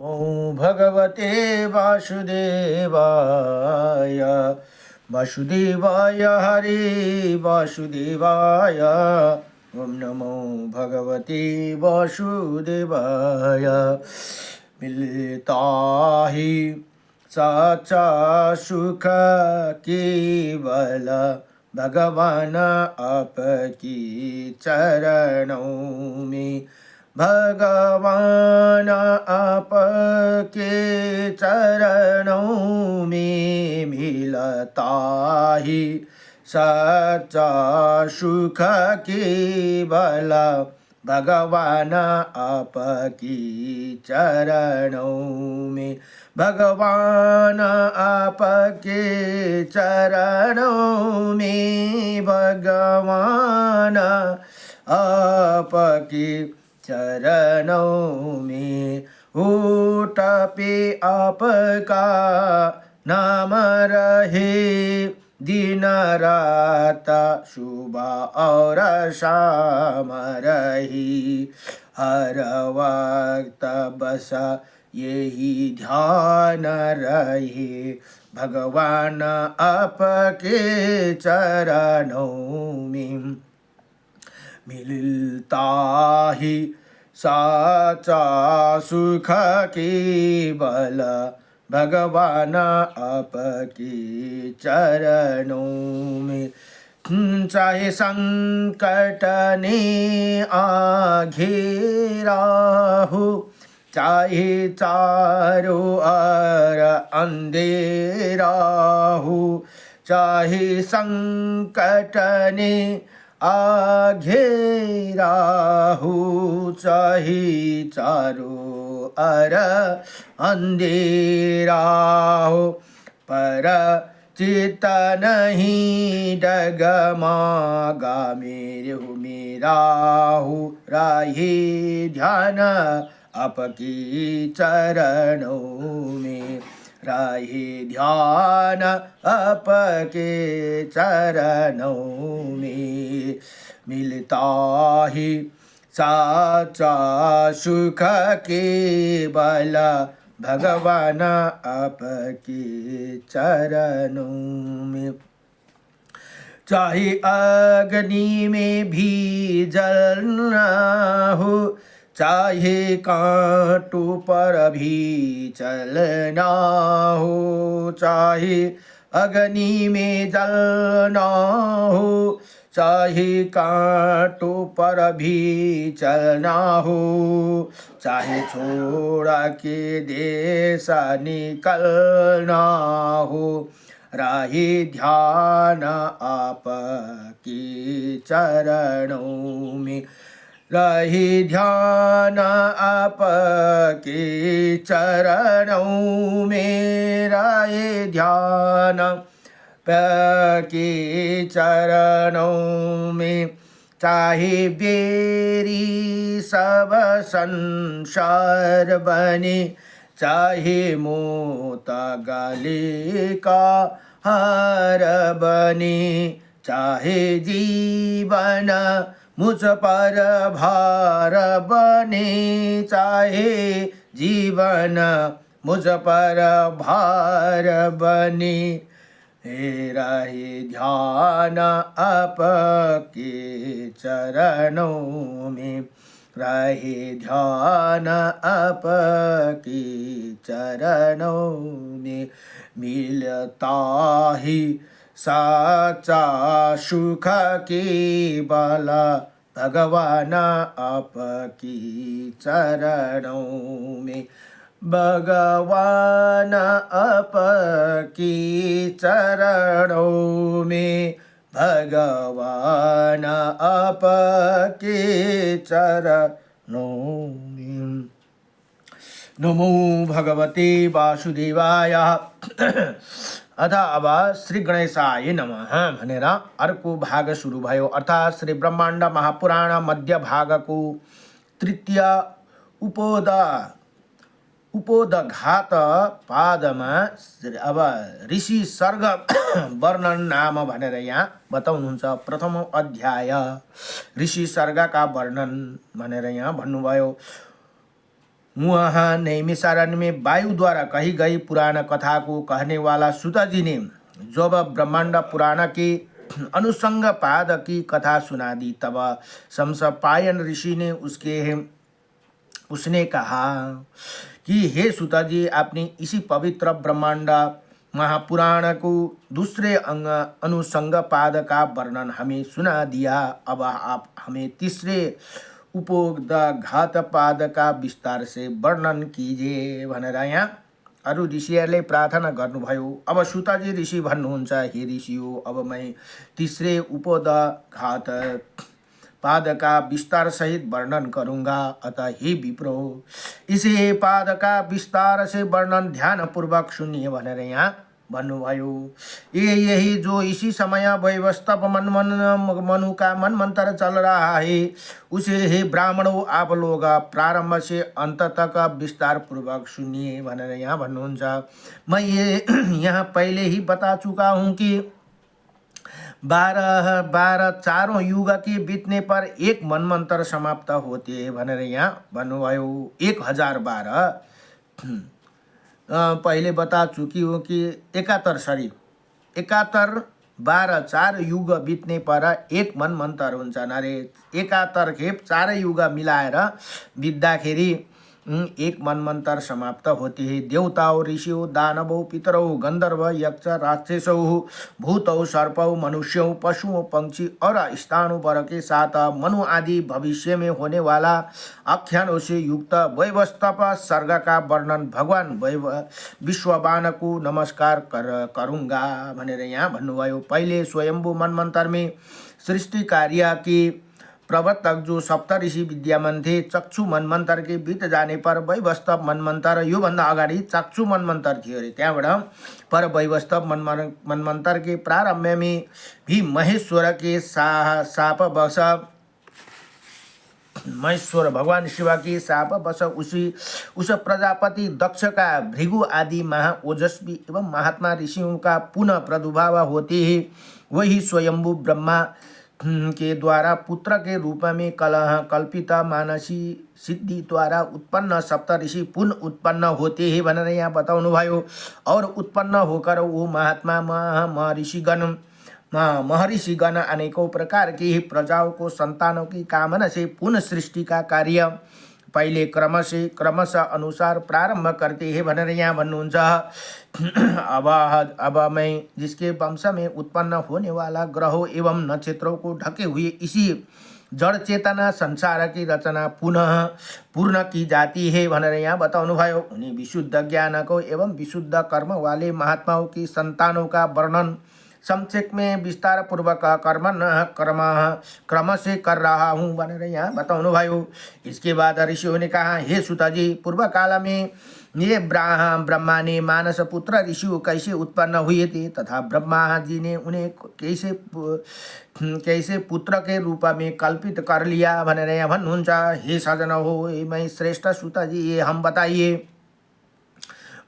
ॐ भगवते वासुदेवाय वासुदेवाय हरे वासुदेवाय ॐ नमो भगवते वासुदेवाय मिलता ही साचा सुख केवल भगवान आपकी चरणों में भगवान आपके चरणों में मिलता ही सच्चा सुख केवल भगवान आपकी चरणों में भगवान आपके चरणों में भगवान आपकी चरणों में होठ पे आपका नाम रहे दिन रात सुबह और शाम रही हर वक्त बस यही ध्यान रहे भगवान आपके चरणों में मिलता ही साचा सुख केवल भगवान आपके चरणों में चाहे संकट ने आ घेरा हो चाहे चारों ओर अंधेरा हो चाहे संकट ने आ घेरा हो चाहे चारों ओर अंधेरा हो पर चित नहीं डगमगा मेरा हो राहे ध्यान आपकी चरणों में राहे ध्यान आपके चरणों में मिलता ही साचा सुख केवल भगवान आपके चरणों में चाहे अग्नि में भी जलना हो चाहे कांटों पर भी चलना हो चाहे अग्नि में जलना हो चाहे कांटों पर भी चलना हो चाहे छोड़ के देश निकलना हो राहे ध्यान आपके चरणों में रहे ध्यान आपके चरणों में रहे ध्यान आपके चरणों में चाहे बेरी सब संसार बने चाहे मोता गले का हार बने चाहे जीवन मुझ पर भार बने चाहे जीवन मुझ पर भार बने राहे ध्यान आपके चरणों में राहे ध्यान आपके चरणों में मिलता ही साचा सुख केवल भगवान आपकी चरणों में भगवान आपकी चरणों में भगवान आपके चरणों में नमो भगवते वासुदेवाय अथ अब श्री गणेशाय नमः भनेर अर्को भाग सुरु भयो अर्थात् श्री ब्रह्माण्ड महापुराण मध्य भागको तृतीय उपोदघात पादमा अब ऋषि सर्ग वर्णन नाम भनेर यहाँ बताउनुहुन्छ। प्रथम अध्याय ऋषि सर्गका वर्णन भनेर यहाँ भन्नुभयो। वहाँ नैमिषारण्य में वायु द्वारा कही गई पुराण कथा को कहने वाला सूत जी ने जब ब्रह्मांड पुराण के अनुसंग पाद की कथा सुना दी, तब शमशपायन ऋषि ने उसने कहा कि हे सूत जी, आपने इसी पवित्र ब्रह्मांड महापुराण को दूसरे अंग अनुसंग पाद का वर्णन हमें सुना दिया। अब आप हमें तीसरे उपोदघात पाद का विस्तार से वर्णन कीजिए भनेर यहाँ अरू ऋषिहरूले प्रार्थना गर्नुभयो। अब सूतजी ऋषि भन्नुहुन्छ, हे ऋषि हो, अब मैं तीसरे उपोदघात पाद का विस्तार सहित वर्णन करूंगा। अतः हे विप्रो, इसे पाद का विस्तार से वर्णन ध्यान पूर्वक सुनिए भनेर यहाँ भन्नुभयो। यही जो इसी समय वैवस्वत मनु का मनमंत्र चल रहा है, उसे हे ब्राह्मणों आप लोग प्रारंभ से अंत तक विस्तार पूर्वक सुनिए भनेर यहाँ भन्नुहुन्छ। मैं ये यहाँ पहले ही बता चुका हूँ कि 12 चारों युग के बीतने पर एक मनमंत्र समाप्त होते हैं भनेर यहाँ भन्नुभयो। 1012 पहले बता चुकी हूँ कि 71 12 4 युग बीतने पर एक मनमन्तर हुन्छ अरे 71 खेप 4 युग मिलाएर बित्दाखेरि एक मनमंत्र समाप्त होते हैं। देवताओं, ऋषियों, दानवों, पितरों, गंधर्व, यक्ष, राक्षसों, भूतों, सर्पों, मनुष्यों, पशुओं, पंक्षी और स्थानों पर के साथ मनु आदि भविष्य में होने वाला आख्यानों से युक्त वैवस्वत सर्ग का वर्णन भगवान विश्ववान को नमस्कार करूँगा भनेर यहाँ भन्नुभयो। पहिले स्वयंभू मनमंत्र में सृष्टि कार्य की प्रवर्तक जो सप्तऋषि विद्यमान थे, चक्षु मनमंत्र के बीत जाने पर वैवस्वत मनमंत्र, योभन्दा अगाडि चक्षु मनमंत्र थियो अरे। त्यहाँबाट पर वैवस्वत मनमंत्र के प्रारंभ में भी महेश्वर के शापवश महेश्वर भगवान शिव की शापवश उस प्रजापति दक्ष का भृगु आदि महाओजस्वी एवं महात्मा ऋषियों का पुनः प्रादुर्भाव होते ही वही स्वयंभू ब्रह्मा के द्वारा पुत्र के रूप में कल्पित मानसी सिद्धि द्वारा उत्पन्न सप्तऋषि पुनः उत्पन्न होते हैं भनेर यहाँ बताउनु भयो। और उत्पन्न होकर वो महात्मा महर्षिगण अनेकों प्रकार की प्रजाओं को संतानों की कामना से पुनः सृष्टि का कार्य पहले क्रमश अनुसार प्रारंभ करते हैं भनेर यहाँ भन्नुहुन्छ। अब मैं जिसके वंश में उत्पन्न होने वाला ग्रहों एवं नक्षत्रों को ढके हुए इसी जड़ चेतना संसार की रचना पुनः पूर्ण की जाती है भनेर यहाँ बताउनु भयो। उन्हीं विशुद्ध ज्ञान को एवं विशुद्ध कर्म वाले महात्माओं की संतानों का वर्णन संक्षेप में विस्तार पूर्वक क्रम से कर रहा हूँ भनेर यहाँ बताउनु भयो। इसके बाद ऋषियों ने कहा, हे सूता जी, पूर्व काल में ये ब्रह्मा ने मानस पुत्र ऋषियों कैसे उत्पन्न हुए थे तथा ब्रह्मा जी ने उन्हें कैसे पुत्र के रूप में कल्पित कर लिया भनेर यहाँ भन्नुहुन्छ। हे सजन हो, मैं श्रेष्ठ सूता जी, ये हम बताइए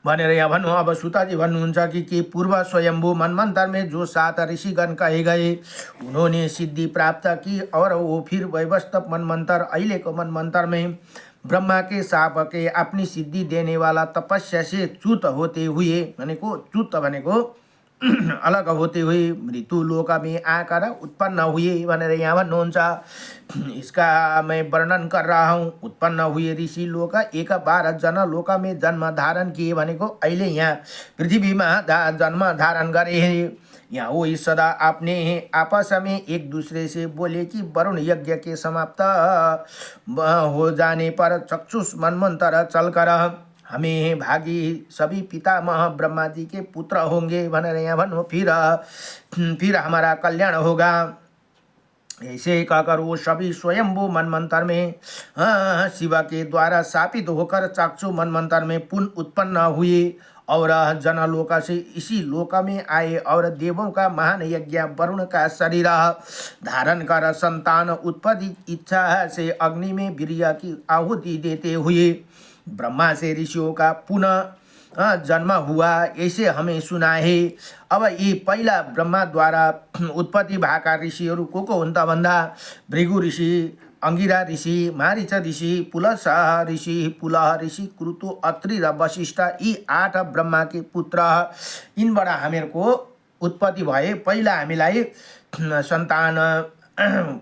भनेर यहाँ भन्नु। अब सूताजी भन्नुहुन्छ कि पूर्व स्वयंभू मनमंत्र में जो 7 ऋषिगण कहे गए उन्होंने सिद्धि प्राप्त की और वो फिर वैवस्वत मनमंत्र अहिले को मनमंत्र में ब्रह्मा के शाप के अपनी सिद्धि देने वाला तपस्या से च्युत होते हुए भनेको च्युत भनेको अलग होते हुए मृत्यु लोक में आकर उत्पन्न हुए भनेर यहाँ भन्नुहुन्छ। इसका मैं वर्णन कर रहा हूँ। उत्पन्न हुए ऋषि लोक 11 जन लोक में जन्म धारण किए भनेको अहिले यहाँ पृथ्वीमा जन्म धारण गरे। यहाँ वही सदा आपने आपस में एक दूसरे से बोले कि वरुण यज्ञ के समाप्त हो जाने पर चक्षुष मनमंत्र चलकर हमें भागी सभी पितामह ब्रह्मा जी के पुत्र होंगे भनेर यहाँ भन्नु। फिर हमारा कल्याण होगा। ऐसे कहकर वो सभी स्वयंभू मनमंत्र में शिव के द्वारा स्थापित होकर चक्षु मनमंत्र में पुनः उत्पन्न हुए और जनलोक से इसी लोक में आए और देवों का महान यज्ञ वरुण का शरीर धारण कर संतान उत्पत्ति इच्छा से अग्नि में वीर्य की आहुति देते हुए ब्रह्मा से ऋषियों का पुनः जन्म हुआ, ऐसे हमें सुना है। अब ये पहिला ब्रह्मा द्वारा उत्पत्ति भएका ऋषिहरू को हुन् त भन्दा भृगु ऋषि अंगिरा ऋषि, मारीच ऋषि, पुलसाह ऋषि, पुलह ऋषि, कृतु, अत्रि र वशिष्ठ यी 8 ब्रह्मा के पुत्र यिनबाट हामीहरूको उत्पत्ति भए। पहिला हामीलाई सन्तान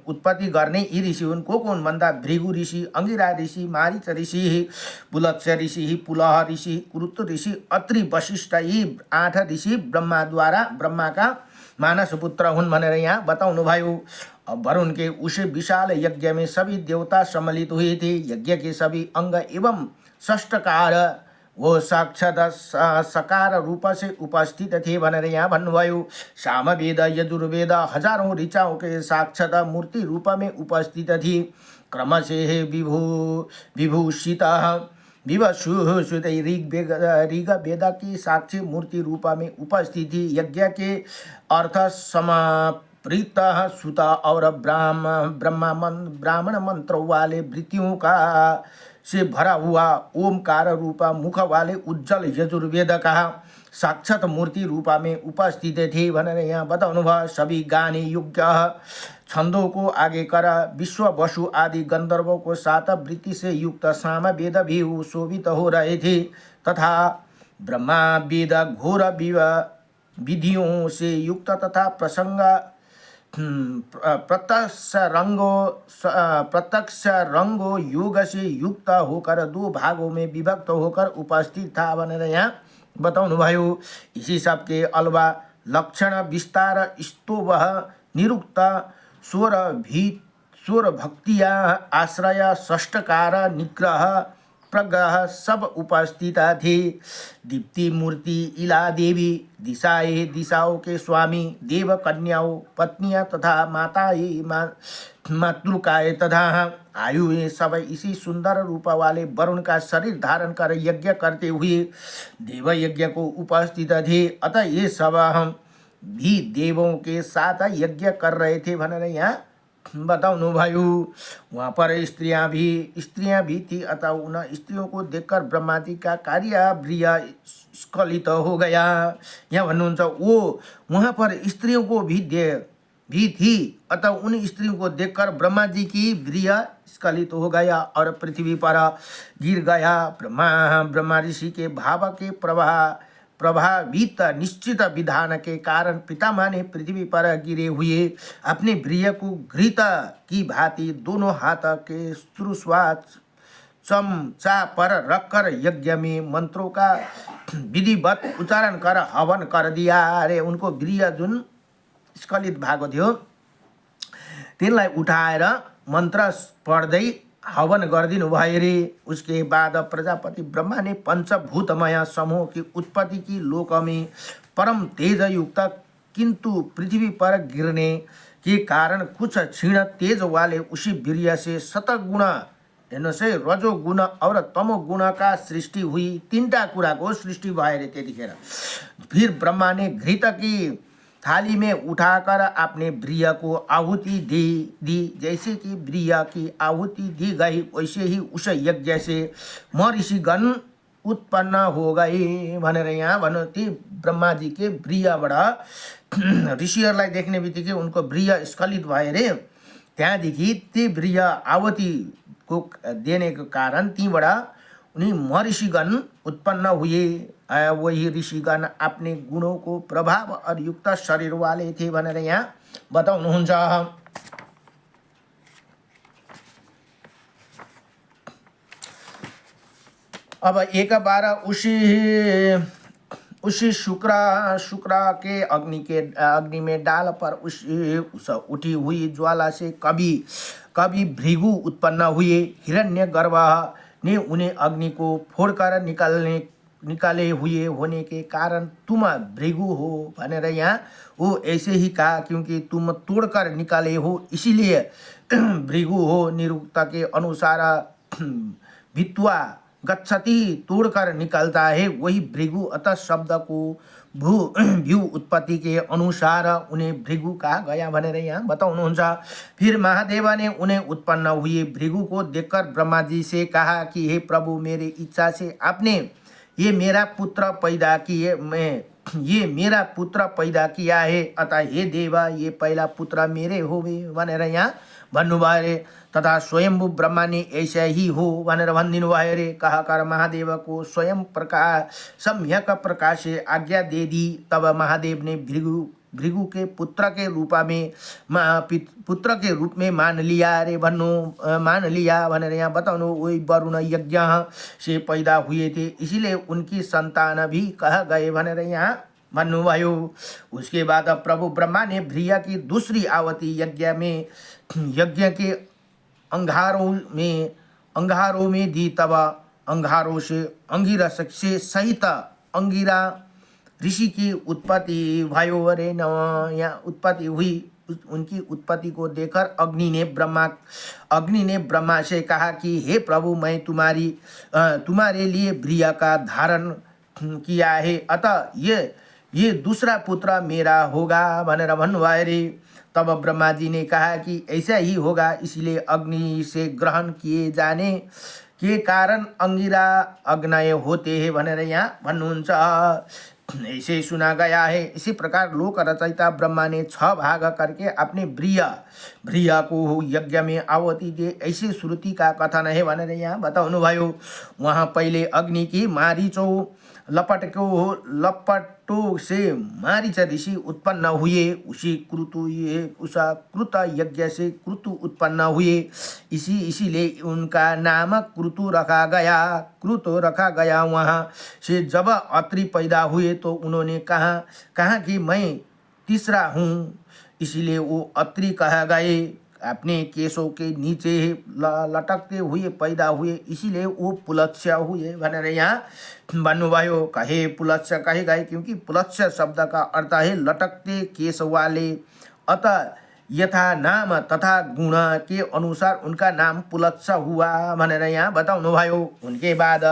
उत्पत्ति गर्ने यी ऋषि हुन्। को हुन् भन्दा भृगु ऋषि, अंगिरा ऋषि, मारीच ऋषि, पुलत्स्य ऋषि, पुलह ऋषि, कृत ऋषि, अत्रि, वशिष्ठ यी 8 ऋषि ब्रह्माद्वारा ब्रह्माका मानस पुत्र हुन् भनेर यहाँ बताउनु भयो। वरुण के उस विशाल यज्ञ में सभी देवता सम्मिलित हुए थे। यज्ञ के सभी अंग एवं षष्ठकार वो साक्षात सकार रूप से उपस्थित थे भनेर यहाँ भन्नुभयो। सामवेद यजुर्वेद हजारौं ऋचाओं के साक्षात मूर्ति रूप में उपस्थित थी। क्रमशः विभूषित विवशुषुत ऋग वेद की साक्षी मूर्ति रूप में उपस्थित थी। यज्ञ के अर्थ समाप्रीत सुत और ब्राह्मण मंत्रों वाले वृत्तियों का से भरा हुआ ओमकार रूपा मुख वाले उज्जवल यजुर्वेद का साक्षात मूर्ति रूपा में उपस्थित थे भनेर यहाँ बताउनु भयो। सभी गाने योग्य छंदों को आगे कर विश्व वसु आदि गंधर्वों को 7 वृत्ति से युक्त साम वेद भी शोभित हो रहे थे तथा ब्रह्मा वेद घोर विधियों से युक्त तथा प्रत्यक्ष रंगो योग से युक्त होकर 2 भागों में विभक्त होकर उपस्थित था भनेर यहाँ बताउनु भयो। इसी सब के अलावा लक्षण विस्तार स्तोभ निरुक्त स्वर भक्तिया आश्रय षष्ठकार निग्रह प्रग्रह सब उपस्थित थे। दीप्ति मूर्ति इला देवी दिशाए दिशाओं के स्वामी देव कन्याओं पत्नियां तथा माताएं मातृकाएं तथा आयु सब इसी सुंदर रूप वाले वरुण का शरीर धारण कर यज्ञ करते हुए देव यज्ञ को उपस्थित थे। अतः ये सब हम भी देवों के साथ यज्ञ कर रहे थे भनेर यहाँ बताउनु भयो। वहाँ पर स्त्रियां भी थी। अतः उन स्त्रियों को देखकर ब्रह्मा जी का कार्य ब्रिय स्खलित हो गया। यहाँ भन्नुहुन्छ वो वहाँ पर स्त्रियों को भी थी। अतः उन स्त्रियों को देखकर ब्रह्मा जी की ब्रिय स्खलित हो गया और पृथ्वी पर गिर गया। ब्रह्मा ऋषि के भाव के प्रभावित निश्चित विधान के कारण पितामह ने पृथ्वी पर गिरे हुए अपने ब्रिय को घृत की भांति दोनों हाथ के श्रुस्वाच चमचा पर रखकर यज्ञ में मंत्रों का विधिवत उच्चारण कर हवन कर दिया। अरे उनको ब्रिय जुन स्खलित भएको थियो त्यसलाई उठाएर मन्त्र पढ्दै हवन गर्दिनु भयो रे। उसके बाद प्रजापति ब्रह्मा ने पंचभूतमय समूह की उत्पत्ति की लोक में परम तेज युक्त किंतु पृथ्वी पर गिरने के कारण कुछ क्षीण तेज वाले उसी वीर्य से शतगुण से रजोगुण और तमोगुण का सृष्टि हुई। 3टा कुरा को सृष्टि भयो रे त्यतिखेर। फिर ब्रह्मा ने घृत की थाली में उठाकर अपने ब्रिय को आहुति दी। जैसे कि ब्रिय की आहुति दी गई वैसे ही उस यज्ञ से महर्षिगण उत्पन्न हो गए भनेर यहाँ भन्नु। ती ब्रह्मा जी के ब्रियबाट ऋषिहरूलाई देख्ने बित्तिकै उनको ब्रिय स्खलित भए रे। त्यहाँदेखि ती ब्रिय आहुति को देने के कारण तीबाट उनी महर्षिगण उत्पन्न हुए। वही ऋषिगण अपने गुणों को प्रभाव और युक्त शरीर वाले थे भनेर यहाँ बताउनुहुन्छ। अब एक बार उसी शुक्र के अग्नि में डाल पर उस उठी हुई ज्वाला से कभी भृगु उत्पन्न हुए। हिरण्यगर्भ ने उन्हें अग्नि को फोड़कर निकाले हुए होने के कारण तुम भृगु हो भनेर यहाँ वो ऐसे ही कहा क्योंकि तुम तोड़कर निकाले हो इसीलिए भृगु हो। निरुक्त के अनुसार भित्वा गच्छति तोड़कर निकलता है वही भृगु। अतः शब्द को भ्यू उत्पत्ति के अनुसार उन्हें भृगु कहा गया भनेर यहाँ बताउनुहुन्छ। फिर महादेव ने उन्हें उत्पन्न हुए भृगु को देखकर ब्रह्मा जी से कहा कि हे प्रभु मेरी इच्छा से आपने ये मेरा पुत्र पैदा किए ये मेरा पुत्र पैदा किया है, अतः हे देवा ये पहला पुत्र मेरे होवे भनेर यहाँ भन्नुभयो रे। तथा स्वयंभू ब्रह्मा ने ऐसा ही हो भनेर भनिदिनु भयो रे। कहकर महादेव को स्वयं प्रकाश सम्यक प्रकाश से आज्ञा दे दी। तब महादेव ने भृगु के पुत्र के रूप में मान लिया रे भन्नु मान लिया भनेर यहाँ बताउनु। वही वरुण यज्ञ से पैदा हुए थे, इसीलिए उनकी संतान भी कह गए भनेर यहाँ भन्नुभयो। उसके बाद प्रभु ब्रह्मा ने भ्रिया की दूसरी आवती यज्ञ के अंगारों में दी। तब अंगारों से अंगिरस से सहित अंगिरा ऋषि की उत्पत्ति भयो रे। यहाँ उत्पत्ति हुई। उनकी उत्पत्ति को देखकर अग्नि ने ब्रह्मा से कहा कि हे प्रभु, मैं तुम्हारे लिए भ्रिया का धारण किया है, अतः ये दूसरा पुत्र मेरा होगा भनेर भन्नुभयो रे। तब ब्रह्मा जी ने कहा कि ऐसा ही होगा, इसलिए अग्नि से ग्रहण किए जाने के कारण अंगिरा अग्नय होते हैं भनेर यहाँ भन्नुहुन्छ। ऐसे सुना गया है। इसी प्रकार लोक रचयिता ब्रह्मा ने 6 भाग करके अपने भ्रिया को यज्ञ में आहुति दे, ऐसे श्रुति का कथन है भनेर यहाँ बताउनु भयो। वहाँ पहले अग्नि की मारीचो लपटों से मारीच ऋषि उत्पन्न हुए। उसी कृत यज्ञ से कृतु उत्पन्न हुए, इसीलिए उनका नाम कृतु रखा गया। वहाँ से जब अत्रि पैदा हुए तो उन्होंने कहा कि मैं तीसरा हूँ, इसीलिए वो अत्रि कहा गए। अपने केशों के नीचे लटकते हुए पैदा हुए, इसीलिए वो पुलत्स्य हुए भनेर यहाँ भन्नुभयो। कहे पुलत्स्य कहे गए क्योंकि पुलत्स्य शब्द का अर्थ है लटकते केश वाले। अतः यथा नाम तथा गुण के अनुसार उनका नाम पुलत्स्य हुआ भनेर यहाँ बताउनु भयो। उनके बाद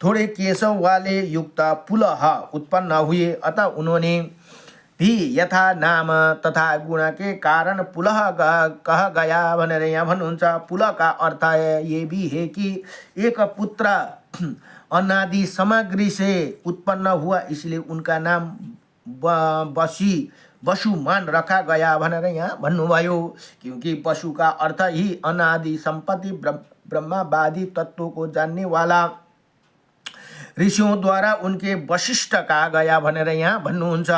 थोड़े केश वाले युक्त पुलह उत्पन्न हुए, अतः उन्होंने भी यथा नाम तथा गुण के कारण पुलह कह गया भनेर यहाँ भन्नुहुन्छ। पुलह का अर्थ ये भी है कि एक पुत्र अनादि सामग्री से उत्पन्न हुआ, इसलिए उनका नाम वसुमान रखा गया भनेर यहाँ भन्नुभयो। क्योंकि पशु का अर्थ ही अनादि संपत्ति ब्रह्मवादी तत्वों को जानने वाला ऋषियों द्वारा उनके वशिष्ठ कहा गया भनेर यहाँ भन्नुहुन्छ।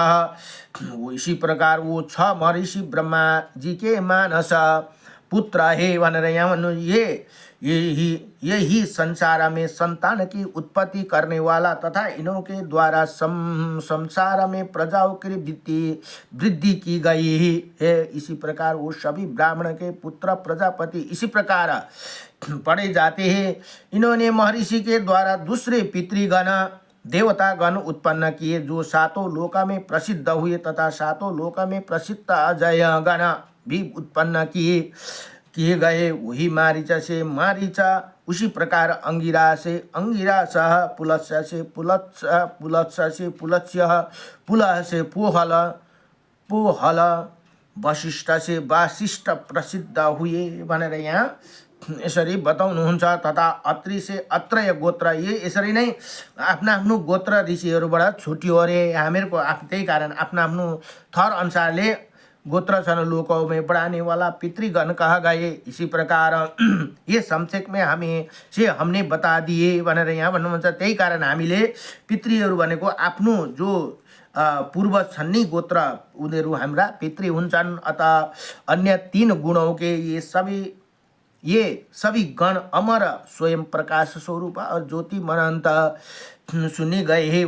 वो इसी प्रकार वो 6 महर्षि ब्रह्मा जी के मानस पुत्र है भनेर यहाँ भन्नु। यही संसार में संतान की उत्पत्ति करने वाला तथा इन्हों के द्वारा संसार में प्रजाओं की वृद्धि की गई है। इसी प्रकार वो सभी ब्राह्मण के पुत्र प्रजापति इसी प्रकार पढ़े जाते हैं। इन्होंने महर्षि के द्वारा दूसरे पितृगण देवतागण उत्पन्न किए, जो 7 लोक में प्रसिद्ध हुए तथा 7 लोक में प्रसिद्ध अजय गण भी उत्पन्न किए गए। वही मारीचा से मारीचा, उसी प्रकार अंगिरा से अंगिरास, पुलत्स्य से पुलत्स्य से पुलत्स्य, पुलह से पोहल, वशिष्ठ से वासिष्ठ प्रसिद्ध हुए भनेर यहाँ यसरी बताउनुहुन्छ। तथा अत्रि से अत्रय गोत्र, ये यसरी नै आफ्नो गोत्र ऋषिहरूबाट छुट्यो अरे। हामीहरूको त्यही कारण आफ्नो थर अनुसारले गोत्र छन् लोकों में बढ़ाने वाला पितृगण कहा गए। इसी प्रकार ये संक्षेप में हमने बता दिए भनेर यहाँ भन्नुहुन्छ। त्यही कारण हामीले पितृहरू भनेको आफ्नो जो पूर्वज छन् नि गोत्र, उनीहरू हाम्रा पितृ हुन्छन्। अतः अन्य 3 गुणों के ये सभी गण अमर स्वयं प्रकाश स्वरूप और ज्योति मनंत सुने गए हैं।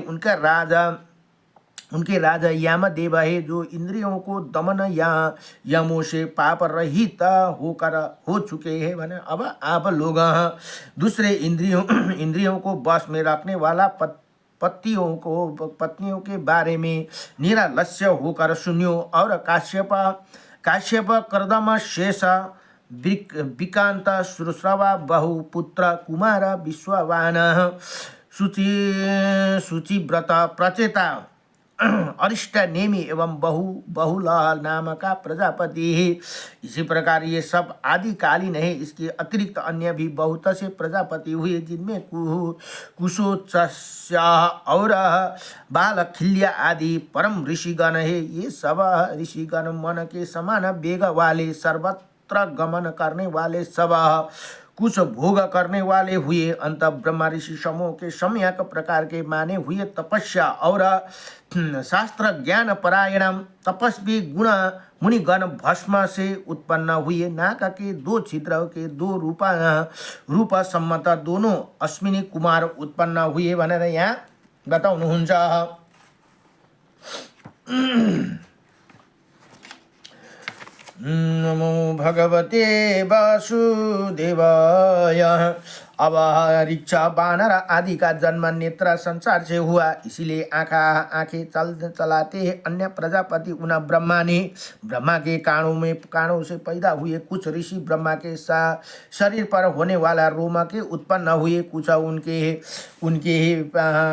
उनके राजा यामदेव है, जो इंद्रियों को दमन या यमों से पाप रहित हो चुके हैं। माने अब आप लोग दूसरे इंद्रियों को बस में रखने वाला पत्नियों के बारे में निरालस्य होकर सुनियो। और काश्यप कर्दम शेष विकांत श्रुश्रवा बहुपुत्र कुमार विश्ववान शुचिव्रत प्रचेता अरिष्ट नेमी एवं बहुल नाम का प्रजापति है। इसी प्रकार ये सब आदिकालीन है। इसके अतिरिक्त अन्य भी बहुत से प्रजापति हुए, जिनमें कुशोत्स्य और बालखिल्य आदि परम ऋषिगण है। ये सब ऋषिगण मन के समान वेग वाले, सर्वत्र गमन करने वाले, सब कुछ भोग करने वाले हुए, अंत ब्रह्मा ऋषि समूह के सम्यक प्रकार के माने हुए, तपस्या और शास्त्र ज्ञान परायण तपस्वी गुण मुनिगण भस्म से उत्पन्न हुए। नाक के दो छिद्र के दो रूप सम्मत दोनों अश्विनी कुमार उत्पन्न हुए भनेर यहाँ बताउनुहुन्छ। नमो भगवते वासुदेवाय। अब रिक्षा बानर आदि का जन्म नेत्र संसार से हुआ, इसीलिए आंखें चलाते अन्य प्रजापति उन ब्रह्मा ने ब्रह्मा के कानों से पैदा हुए। कुछ ऋषि ब्रह्मा के शरीर पर होने वाला रोम के उत्पन्न हुए, कुछ उनके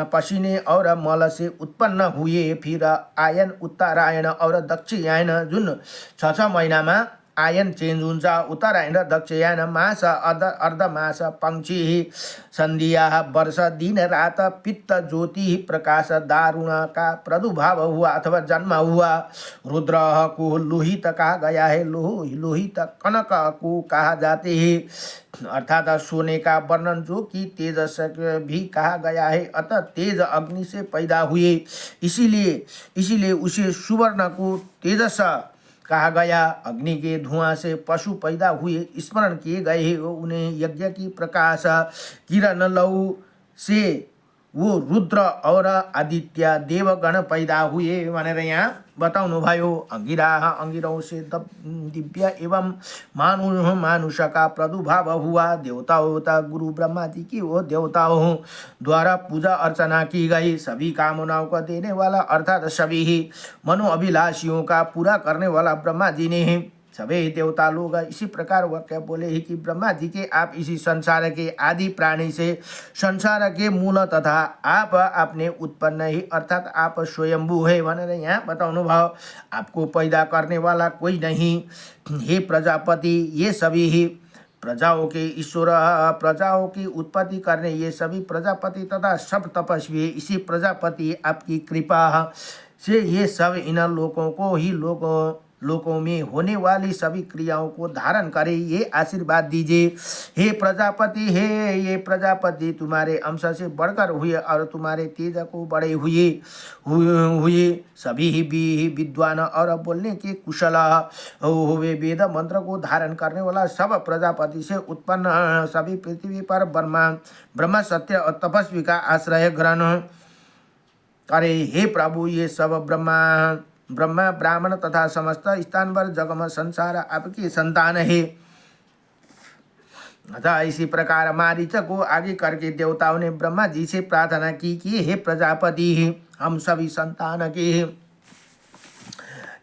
पसीने और मल से उत्पन्न हुए। फिर आयन, उत्तरायण और दक्षिणायन, जुन 6 महीनामा आयन चेन्ज हुन्छ। उत्तरायण र दक्षिणायन मास, अर्धमास, पंक्षी, संध्या, वर्ष, दिन, रात, पित्त, ज्योति, प्रकाश, दारुण का प्रादुर्भाव हुआ अथवा जन्म हुआ। रुद्र को लोहित कहा गया है। लोहित कनक को कहा जाते हैं, अर्थात सोने का वर्णन, जो कि तेजस भी कहा गया है। अतः तेज अग्नि से पैदा हुए, इसीलिए उसे सुवर्ण को तेजस कहा गया। अग्नि के धुआं से पशु पैदा हुए, स्मरण किए गए। उन्हें यज्ञ की प्रकाश किरण लौ से वो रुद्र और आदित्य देवगण पैदा हुए भनेर यहाँ बताउनु भयो। अंगिराओं से दिव्य एवं मानुष का प्रादुर्भाव हुआ। देवता गुरु ब्रह्मा जी की वो देवताओं द्वारा पूजा अर्चना की गई। सभी कामनाओं को देने वाला अर्थात सभी ही मनोअभिलाषियों का पूरा करने वाला ब्रह्मा जी ने सभी देवता लोग इसी प्रकार वह क्या बोले ही कि ब्रह्मा जी के आप इसी संसार के आदि प्राणी से संसार के मूल तथा आप आपने उत्पन्न ही, अर्थात आप स्वयंभू है भनेर यहाँ बताउनु भयो। आपको पैदा करने वाला कोई नहीं। हे प्रजापति, ये सभी ही प्रजाओं के ईश्वर, प्रजाओं की उत्पत्ति करने ये सभी प्रजापति तथा सब तपस्वी, इसी प्रजापति आपकी कृपा से ये सब इन लोगों को ही लोकों में होने वाली सभी क्रियाओं को धारण करे, ये आशीर्वाद दीजिए। हे प्रजापति, तुम्हारे अंश से बढ़कर हुए और तुम्हारे तेज को बड़े हुए सभी ही विद्वान और बोलने के कुशल हुए, वेद मंत्र को धारण करने वाला सब प्रजापति से उत्पन्न सभी पृथ्वी पर ब्रह्मा सत्य और तपस्वी का आश्रय ग्रहण करे। हे प्रभु, ये सब ब्रह्मा ब्राह्मण तथा समस्त स्थान पर जगम संसार आपकी संतान है। अतः इसी प्रकार मारीच को आगे करके देवताओं ने ब्रह्मा जी से प्रार्थना की कि हे प्रजापति, हम सभी संतान के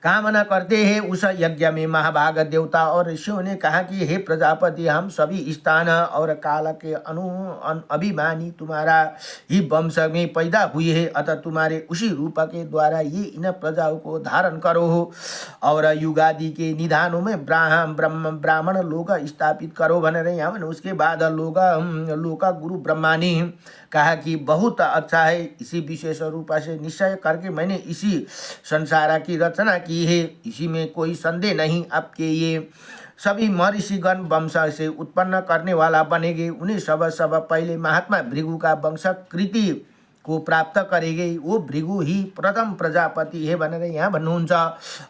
कामना करते हैं। उस यज्ञ में महाभाग देवता और ऋषियों ने कहा कि हे प्रजापति, हम सभी स्थान और काल के अभिमानी तुम्हारा ही वंश में पैदा हुए हैं, अतः तुम्हारे उसी रूप के द्वारा ये इन प्रजाओं को धारण करो और युगादि के निधानों में ब्राह्मण लोग स्थापित करो भनेर यहाँ भने उसके बाद लोक गुरु ब्रह्मा ने कहा कि बहुत अच्छा है। इसी विशेष रूप से निश्चय करके मैंने इसी संसार की रचना की है, इसी में कोई संदेह नहीं। आपके ये सभी महर्षिगण वंश से उत्पन्न करने वाला बनेंगे। उन्हें सब पहले महात्मा भृगु का वंशकृति को प्राप्त करेंगे। वो भृगु ही प्रथम प्रजापति है भनेर यहाँ भन्नुहुन्छ।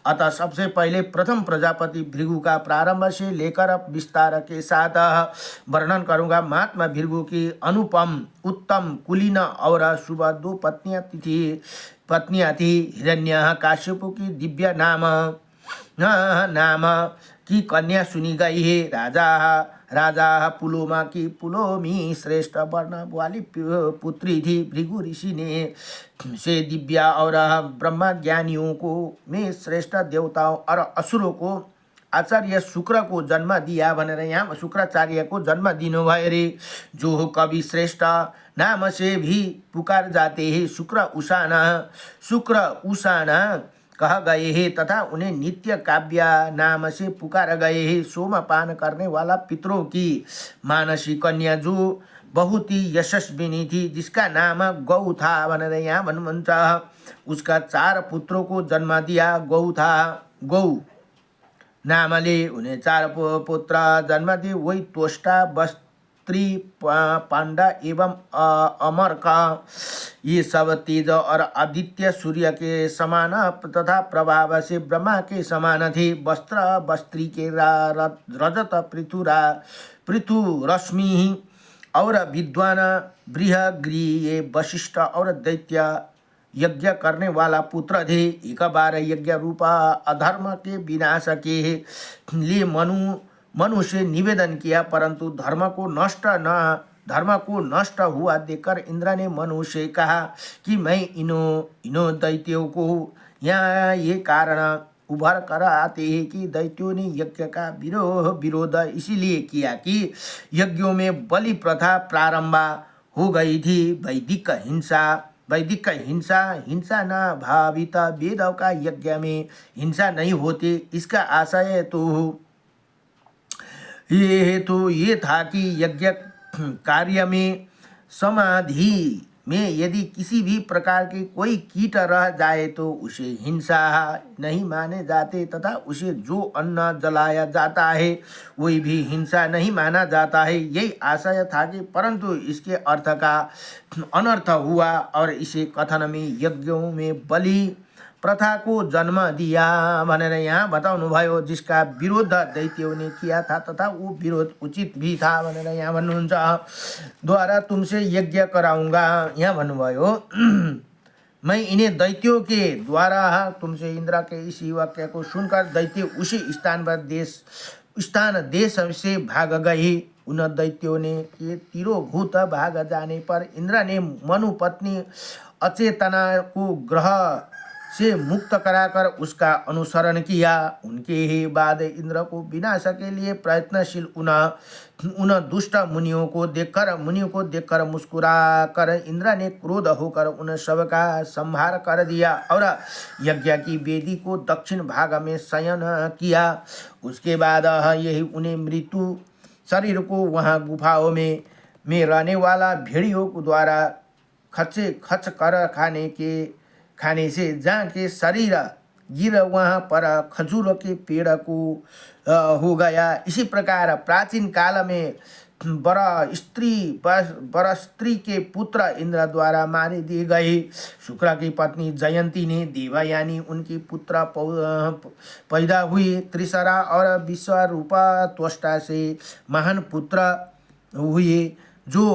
अतः सबसे पहले प्रथम प्रजापति भृगु का प्रारंभ से लेकर विस्तार के साथ वर्णन करूँगा। महात्मा भृगु की अनुपम, उत्तम, कुलीन और शुभ 2 पत्नियाँ थी। हिरण्य काश्यप की दिव्य नाम की कन्या सुनी गई है। राजा पुलोमा की पुलोमी श्रेष्ठ वर्ण वाली पुत्री थी। भृगु ऋषि ने से दिव्या और ब्रह्मा ज्ञानियों को में श्रेष्ठ देवताओं और असुरों को आचार्य शुक्र को जन्म दिया भनेर यहाँ शुक्राचार्य को जन्म दिनुभयो रे। जो कवि श्रेष्ठ नाम से भी पुकार जाते हैं। शुक्र उषाना कह गए हैं तथा उन्हें नित्य काव्य नाम से पुकार गए हैं। सोमपान करने वाला पितरों की मानसी कन्या जो बहुत ही यशस्विनी थी, जिसका नाम गौ था भनेर यहाँ भन्नुहुन्छ। उसका 4 पुत्रों को जन्म दिया। गौ था, गौ नामले उन्हें 4 पुत्र जन्म दिए। वही त्वष्टा, बस्त्री, पांडा एवं अमर का ये सब तेज और आदित्य सूर्य के समान तथा प्रभाव से ब्रह्मा के समान थे। वस्त्र बस्त्री के रजत पृथु रश्मि और विद्वान बृहग्री ये वशिष्ठ और दैत्य यज्ञ करने वाला पुत्र थे। एक बार यज्ञ रूपा अधर्म के विनाश के लिए मनु से निवेदन किया, परंतु धर्म को नष्ट हुआ देखकर इंद्र ने मनु से कहा कि मैं इनो दैत्यों को यहाँ ये कारण उभर कर आते हैं कि दैत्यों ने यज्ञ का विरोध इसीलिए किया कि यज्ञों में बलि प्रथा प्रारंभ हो गई थी। वैदिक हिंसा न भावित वेदों का यज्ञ में हिंसा नहीं होती। इसका आशय तो ये था कि यज्ञ कार्य में समाधि में यदि किसी भी प्रकार के कोई कीट रह जाए तो उसे हिंसा नहीं माने जाते तथा उसे जो अन्न जलाया जाता है वही भी हिंसा नहीं माना जाता है। यही आशय था कि परंतु इसके अर्थ का अनर्थ हुआ और इसे कथन में यज्ञों में बलि प्रथा को जन्म दिया भनेर यहाँ बताउनु भयो। जिसका विरोध दैत्यों ने किया था तथा वो विरोध उचित भी था भनेर यहाँ भन्नुहुन्छ। द्वारा तुमसे यज्ञ कराऊंगा यहाँ भन्नुभयो। मैं इन्हें दैत्यों के द्वारा तुमसे इंद्र के इसी वाक्य को सुनकर दैत्य उसी स्थान देश से भाग गए। उन दैत्यों ने के तिरोभूत भाग जाने पर इंद्र ने मनु पत्नी अचेतना को ग्रह से मुक्त कराकर उसका अनुसरण किया। उनके ही बाद इंद्र को विनाश के लिए प्रयत्नशील उन दुष्ट मुनियों को देखकर मुस्कुरा कर इंद्र ने क्रोध होकर उन सब का संहार कर दिया और यज्ञ की वेदी को दक्षिण भाग में शयन किया। उसके बाद यही उन्हें मृत्यु शरीर को वहाँ गुफाओं में रहने वाला भेड़ियों को द्वारा खच कर खाने से जहाँ के शरीर गिर वहाँ पर खजूर के पेड़ को हो गया। इसी प्रकार प्राचीन काल में बर स्त्री के पुत्र इंद्र द्वारा मारे दिए गए। शुक्र की पत्नी जयंती ने देवयानी उनकी पुत्र पैदा हुई। त्रिशरा और विश्वरूपा त्वष्टा से महान पुत्र हुए जो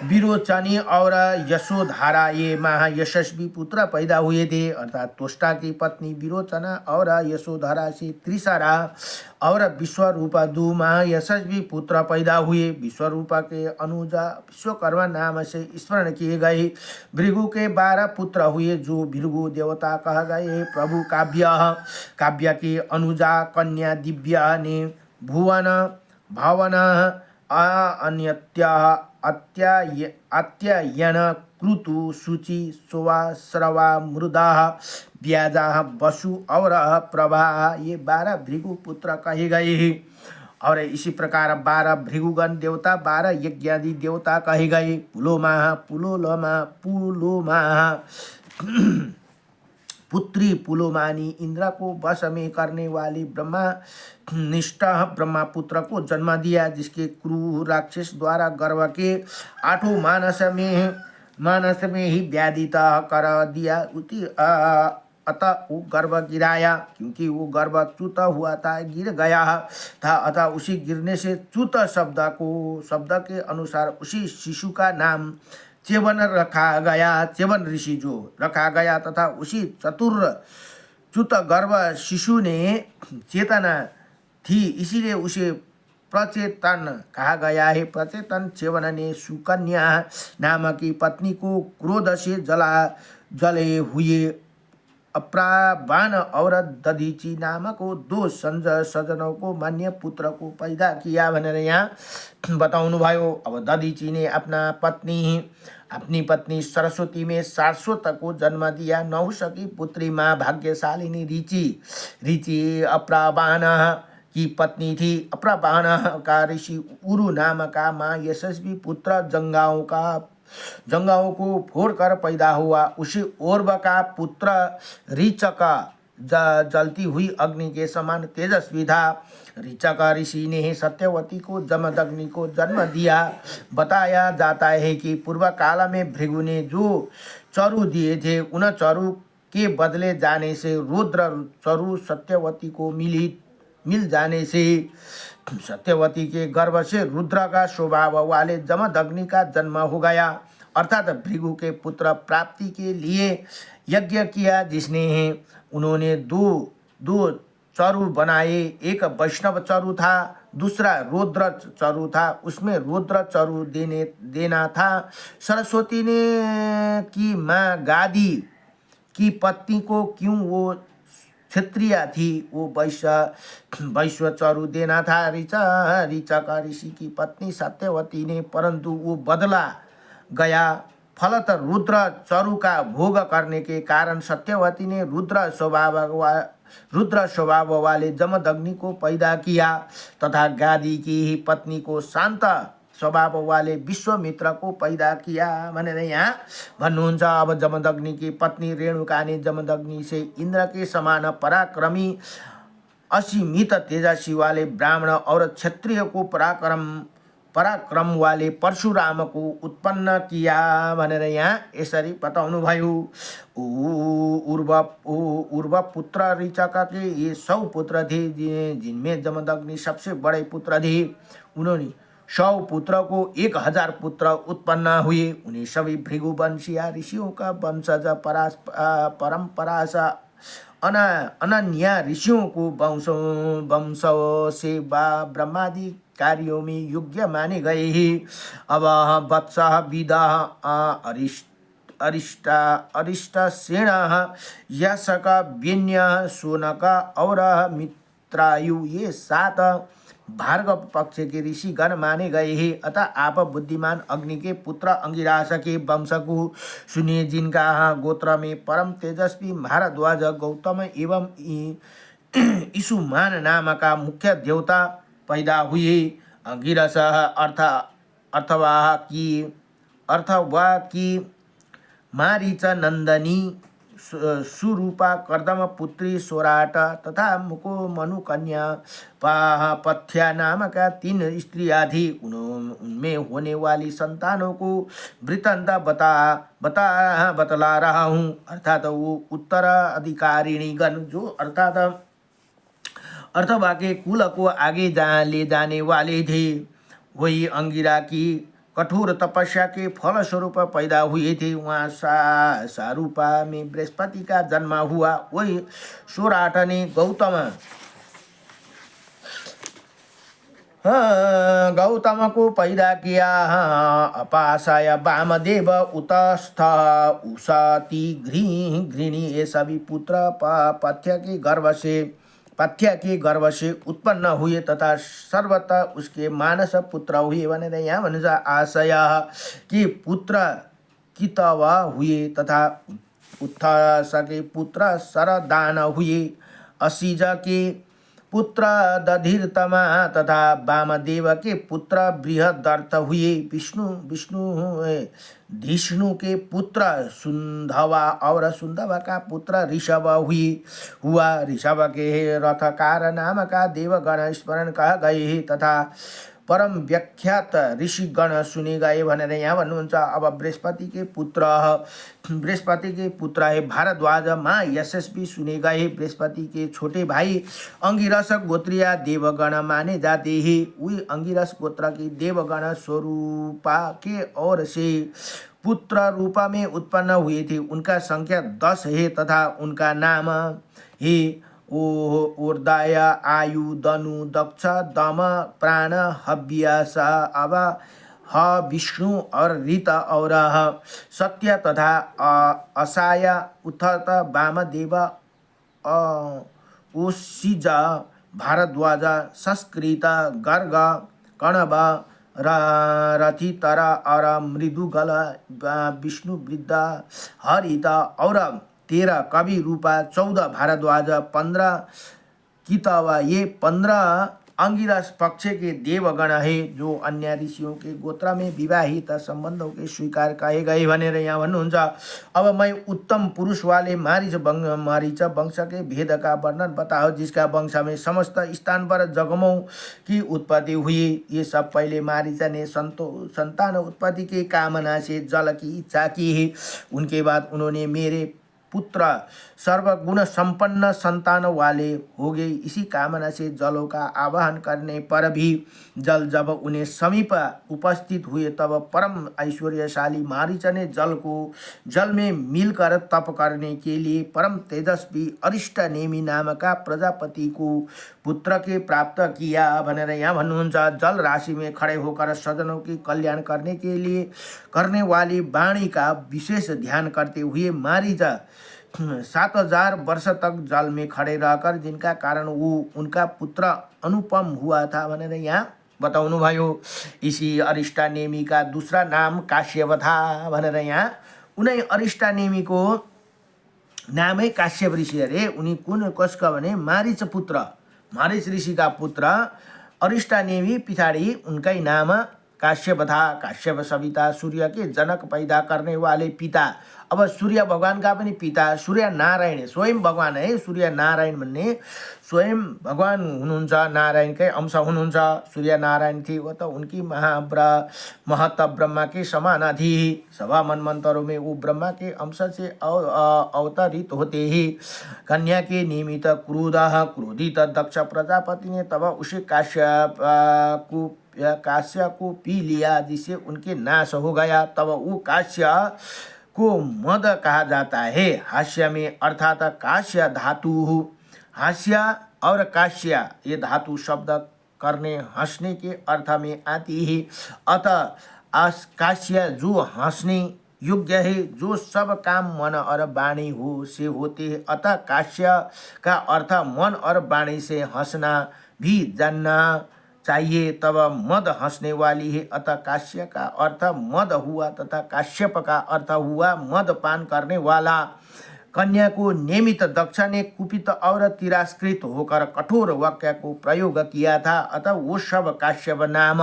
विरोचनी और यशोधारा ये महायशस्वी पुत्र पैदा हुए थे। अर्थात त्वष्टा की पत्नी विरोचना और यशोधारा से त्रिशरा और विश्वरूपा 2 महायशस्वी पुत्र पैदा हुए। विश्वरूपा के अनुजा विश्वकर्मा नाम से स्मरण किए गए। भृगु के 12 पुत्र हुए जो भृगु देवता कह गए। प्रभु काव्य की अनुजा कन्या दिव्या ने भुवन भावना अत्ययन कृतु शुचि सोवा श्रवा मृदा व्याजा वसु और प्रभा ये 12 भृगु पुत्र कहे गए हैं। और इसी प्रकार 12 भृगुगण देवता 12 यज्ञादि देवता कहे गए। पुलोमा पुत्री पुलोमानी इंद्र को वश में करने वाली ब्रह्मनिष्ठ ब्रह्मपुत्र को जन्म दिया, जिसके क्रूर राक्षस द्वारा गर्भ के 8 मानस में ही व्याधित कर दिया। अतः वो गर्भ गिराया, क्योंकि वो गर्भ च्युत हुआ था, गिर गया था। अतः उसी गिरने से च्युत शब्द के अनुसार उसी शिशु का नाम च्यवन रखा गया। च्यवन ऋषि जो रखा गया तथा उसी च्युत गर्भ शिशु ने चेतना थी, इसीलिए उसे प्रचेतन कहा गया है। प्रचेतन च्यवन ने सुकन्या नाम की पत्नी को क्रोध से जले हुए अप्राबान और दधीची नामक दो सजनों को मान्य पुत्र को पैदा किया भनेर यहाँ बताउनु भयो। अब दधीची ने अपनी पत्नी सरस्वती में शाश्वत को जन्म दिया। नहुषकी पुत्री माँ भाग्यशालिनी ऋचि अप्राबान की पत्नी थी। अप्राबान का ऋषि उरु नाम का माँ यशस्वी पुत्र जंगाओं को फोड़कर पैदा हुआ। उसी ओर्व का पुत्र ऋचक जलती हुई अग्नि के समान तेजस्वी था। ऋचक ऋषि ने सत्यवती को जमदग्नि को जन्म दिया। बताया जाता है कि पूर्व काल में भृगु ने जो चरु दिए थे, उन चरु के बदले जाने से रुद्र चरु सत्यवती को मिल जाने से सत्यवती के गर्भ से रुद्र का स्वभाव वाले जमदग्नि का जन्म हो गया। अर्थात भृगु के पुत्र प्राप्ति के लिए यज्ञ किया, उन्होंने दो चरु बनाए। एक वैष्णव चरु था, दूसरा रुद्र चरु था। उसमें रुद्र चरु देना था। सरस्वती ने की माँ गादी की पत्नी को, क्यों वो क्षत्रिय थी, वो वैश्व चरु देना था। ऋचक ऋषि की पत्नी सत्यवती ने, परंतु वो बदला गया। फलत रुद्र चरु का भोग करने के कारण सत्यवती ने रुद्र स्वभाव वाले जमदग्नि को पैदा किया तथा गादी की ही पत्नी को शांत स्वभाव वाले विश्वामित्र को पैदा किया भनेर यहाँ भन्नुहुन्छ। अब जमदग्नि की पत्नी रेणुका ने जमदग्नि से इंद्र के समान पराक्रमी असीमित तेजस्वी वाले ब्राह्मण और क्षत्रिय को पराक्रम वाले परशुराम को उत्पन्न किया भनेर यहाँ यसरी बताउनु भयो। उर्व पुत्र ऋचक के ये 100 पुत्र थे, जिनमें जमदग्नि सबसे बड़े पुत्र थे। उन्होंने 100 पुत्र को 1000 पुत्र उत्पन्न हुए। उन्हें सभी भृगुवंशीय ऋषियों का वंशज परंपरा से अनन्य ऋषियों को वंश से ब्रह्मादि कार्यों में योग्य माने गए हैं। अब वत्स विदा अरिष्टसेन यशक व्यन्य शोनक और मित्रायु ये 7 भार्गव पक्ष के ऋषि गण माने गए हैं। अतः आप बुद्धिमान अग्नि के पुत्र अंगिरास के वंश को सुनिए, जिनका गोत्र में परम तेजस्वी भारद्वाज गौतम एवं ईसुमान नाम का मुख्य देवता पैदा हुए। अंगिरस अर्थवा की मारीच नंदनी सुरूपा कर्दम पुत्री सोराट तथा मुको मनुकन्या पथ्या नाम का 3 स्त्रियां थी। उनमें होने वाली संतानों को वृत्तांत बतला रहा हूँ। अर्थात वो उत्तराधिकारिणी गण जो अर्थवा के कुल को आगे ले जाने वाले थे, वही अंगिरा की कठोर तपस्या के फल स्वरूप पैदा हुए थे। वहाँ सारूपा में बृहस्पति का जन्म हुआ। वही सोराट ने गौतम को पैदा किया। अपासाय वामदेव उतस्थ उषाति घृणी ये सभी पुत्र पथ्य के गर्भ से उत्पन्न हुए तथा सर्वतः उसके मानस पुत्र हुए भनेर यहाँ भन्छ। आशय के पुत्र कितवा हुए तथा उत्थस के पुत्र सरदान हुए। असीज के पुत्र दधिरतमा तथा वामदेव के पुत्र बृहदर्थ हुए। धिष्णु के पुत्र सुंधवा और सुंधवा का पुत्र ऋषभ हुआ। ऋषभ के रथकार नाम का देवगण स्मरण कह गए हैं तथा परम व्याख्यात ऋषिगण सुने गए भनेर यहाँ भन्नुहुन्छ। अब बृहस्पति के पुत्र है भारद्वाज माँ यशस्वी सुने गए। बृहस्पति के छोटे भाई अंगिरस गोत्रीय देवगण माने जाते हैं। वही अंगिरस गोत्र की देवगण स्वरूपा के और से पुत्र रूपा में उत्पन्न हुए थे। उनका संख्या 10 है तथा उनका नाम है ऊर्दाय आयु दनु दक्ष दम प्राण हव्यास। अब विष्णु और ऋत और सत्य तथा असाय उथत वामदेव ओसिज भारद्वाज संस्कृत गर्ग कणव रथितर और मृदुगल विष्णु वृद्ध हरित और 13 कवि रूपा 14 भारद्वाज 15 कितवा। ये 15 अंगिरस पक्ष के देवगण है जो अन्य ऋषियों के गोत्र में विवाहित संबंधों के स्वीकार कहे गए भनेर यहाँ भन्नुहुन्छ। अब मैं उत्तम पुरुष वाले मारीच वंश के भेद का वर्णन बताओ जिसका वंश में समस्त स्थान पर जगमों की उत्पत्ति हुई। ये सब पहले मारीचा ने संतान उत्पत्ति के कामना से जल की इच्छा की है। उनके बाद उन्होंने मेरे पुत्र सर्वगुण संपन्न संतान वाले हो गए। इसी कामना से जलों का आवाहन करने पर भी जल जब उन्हें समीप उपस्थित हुए तब परम ऐश्वर्यशाली मारीच ने जल में मिलकर तप करने के लिए परम तेजस्वी अरिष्ट नेमी नाम का प्रजापति को पुत्र के प्राप्त किया भनेर यहाँ भन्नुहुन्छ। जल राशि में खड़े होकर सज्जनों की कल्याण करने के लिए करने वाली वाणी का विशेष ध्यान करते हुए मारीच 7000 वर्ष तक जल में खड़े रहकर जिनका कारण वो उनका पुत्र अनुपम हुआ था भनेर यहाँ बताउनु भयो। इसी अरिष्टानेमी का दूसरा नाम काश्यप था भनेर यहाँ उनै अरिष्टानेमीको नामै काश्यप ऋषि अरे। उनी कसका भने मारीच ऋषि का पुत्र अरिष्टानेमी पिछाड़ी उनकै नाम काश्यप था। काश्यप सविता सूर्य के जनक पैदा करने वाले पिता। अब सूर्य भगवान का पनि पिता सूर्य नारायण है, स्वयं भगवान है। सूर्य नारायण भन्ने स्वयं भगवान हुनुहुन्छ, नारायणकै अंश हुनुहुन्छ। सूर्य नारायण थी वो तो उनकी महत्व ब्रह्मा के समान थी। सभा मनमंत्रों में वो ब्रह्मा के अंश से अवतरित होते ही। कन्या के निमित्त क्रोधित दक्ष प्रजापति ने तब उसे काश्य को पी लिया जिससे उनके नाश हो गया। तब वो काश्य को मद कहा जाता है। हास्य में अर्थात काश्य धातु। हास्य और काश्य ये धातु शब्द करने हंसने के अर्थ में आती है। अतः काश्य जो हंसने योग्य है, जो सब काम मन और वाणी हो से होते हैं। अतः काश्य का अर्थ मन और वाणी से हंसना भी जानना चाहिए। तब मद हंसने वाली है। अतः काश्य का अर्थ मद हुआ तथा काश्यप का अर्थ हुआ मद पान करने वाला। कन्या को नियमित दक्ष ने कुपित और तिरस्कृत होकर कठोर वाक्य को प्रयोग किया था। अतः वो सब काश्यप नाम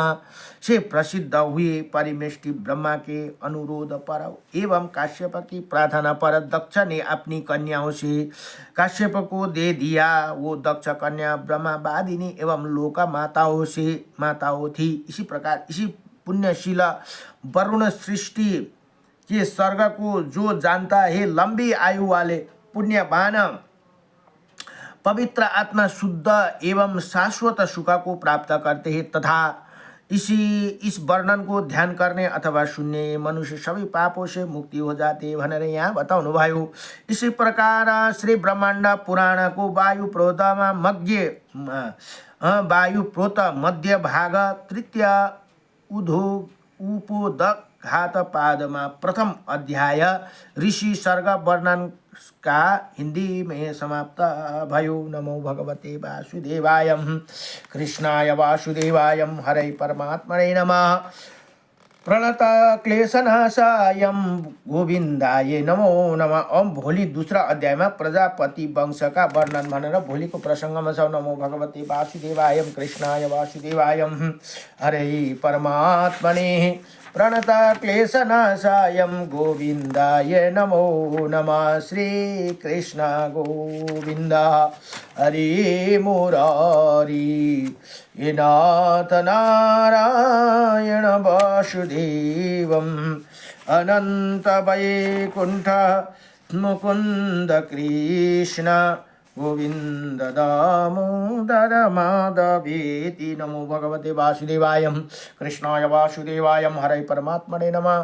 से प्रसिद्ध हुए। परिमेष्टि ब्रह्मा के अनुरोध पर एवं काश्यप की प्रार्थना पर दक्ष ने अपनी कन्याओं से काश्यप को दे दिया। वो दक्ष कन्या ब्रह्मावादिनी एवं लोक माताओं थी। इसी प्रकार इसी पुण्यशील वरुण सृष्टि के स्वर्ग को जो जानता है, लंबी आयु वाले पुण्यवान पवित्र आत्मा शुद्ध एवं शाश्वत सुख को प्राप्त करते हैं तथा इस वर्णन को ध्यान करने अथवा सुनने मनुष्य सभी पापों से मुक्ति हो जाते भनेर यहाँ बताउनु भयो। इसी प्रकार श्री ब्रह्मांड पुराण को वायु प्रोत मध्य भाग तृतीय उपोदक घात पादमा प्रथम अध्याय ऋषि सर्ग वर्णन का हिंदी में समाप्त भयो। नमो भगवते वासुदेवाय कृष्णाय वासुदेवाय हरे परमात्मने नमः। प्रणत क्लेशनाशाय गोविंदाय नमो नमः। अब भोलि दूसरा अध्याय में प्रजापति वंश का वर्णन भनेर भोलि को प्रसंग में छ। नमो भगवते वासुदेवाय कृष्णाय वासुदेवाय हरे परमात्मने प्रणत क्लेशनाशाय गोविंदाय नमो नमः। श्री कृष्ण गोविंद हरे मुरारी ये नाथ नारायण वासुदेवं अनंत वैकुंठ मुकुंद कृष्ण गोविंद दामोदर माधवेति। नमो भगवते वासुदेवाय कृष्णाय वासुदेवाय हरे परमात्मने नमः।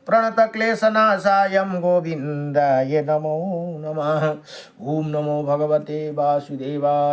प्रणत क्लेशनाशाय गोविंदाय नमो नमः। ओम नमो भगवते वासुदेवाय।